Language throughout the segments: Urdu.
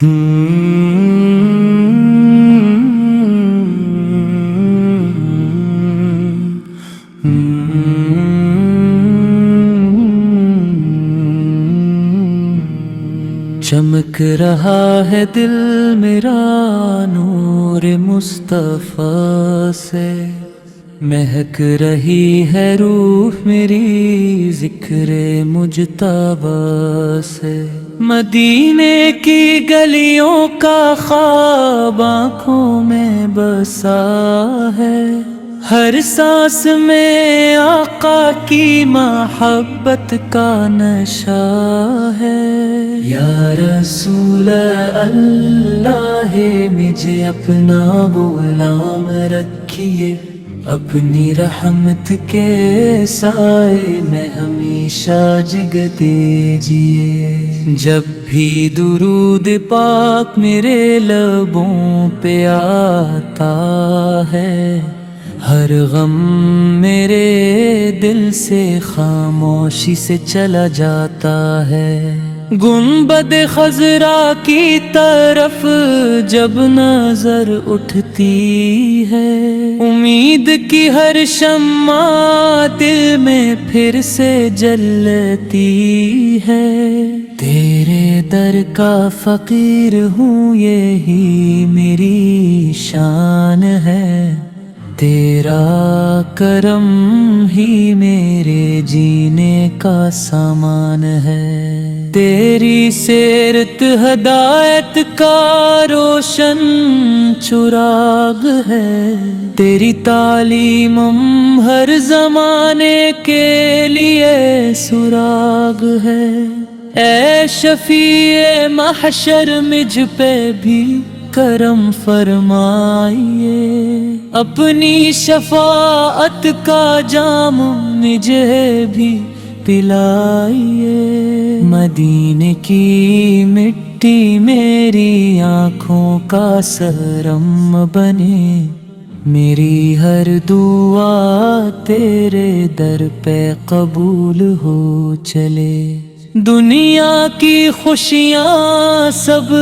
چمک رہا ہے دل میرا نور مصطفیٰ سے، مہک رہی ہے روح میری ذکر مجتبیٰ سے۔ مدینے کی گلیوں کا خواب آنکھوں میں بسا ہے، ہر سانس میں آقا کی محبت کا نشہ ہے۔ یا رسول اللہ مجھے اپنا غلام رکھیے، اپنی رحمت کے سائے میں ہمیشہ جگ دیجیے۔ جب بھی درود پاک میرے لبوں پہ آتا ہے، ہر غم میرے دل سے خاموشی سے چلا جاتا ہے۔ گنبد خضرا کی طرف جب نظر اٹھتی ہے، امید کی ہر شمع دل میں پھر سے جلتی ہے۔ تیرے در کا فقیر ہوں یہی میری شان ہے، تیرا کرم ہی میرے جینے کا سامان ہے۔ تیری سیرت ہدایت کا روشن چراغ ہے، تیری تعلیم ہر زمانے کے لیے سراغ ہے۔ اے شفیع محشر مجھ پہ بھی کرم فرمائیے، اپنی شفاعت کا جام مجھے بھی پلائیے۔ مدینے کی مٹی میری آنکھوں کا سرم بنے، میری ہر دعا تیرے در پہ قبول ہو چلے۔ دنیا کی خوشیاں سب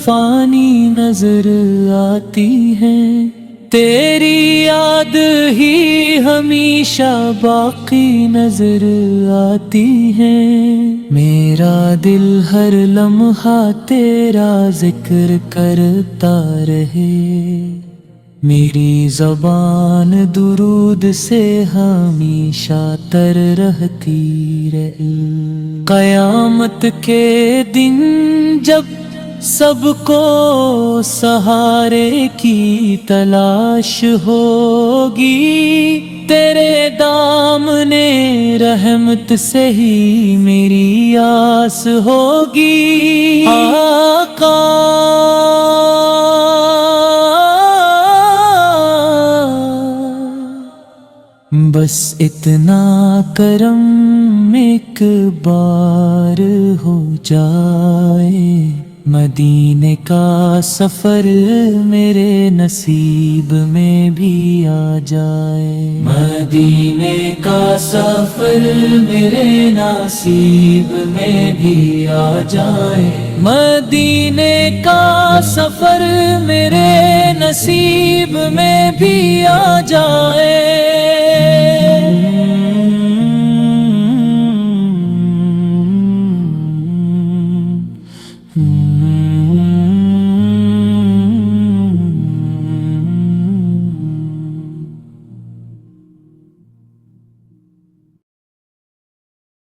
فانی نظر آتی ہیں، تیری یاد ہی ہمیشہ باقی نظر آتی ہے۔ میرا دل ہر لمحہ تیرا ذکر کرتا رہے، میری زبان درود سے ہمیشہ تر رہتی رہے۔ قیامت کے دن جب سب کو سہارے کی تلاش ہوگی، تیرے دامنے رحمت سے ہی میری آس ہوگی۔ آقا بس اتنا کرم ایک بار ہو جائے، مدینے کا سفر میرے نصیب میں بھی آ جائے۔ مدینے کا سفر میرے نصیب میں بھی آ جائے، مدینے کا سفر میرے نصیب میں بھی آ جائے۔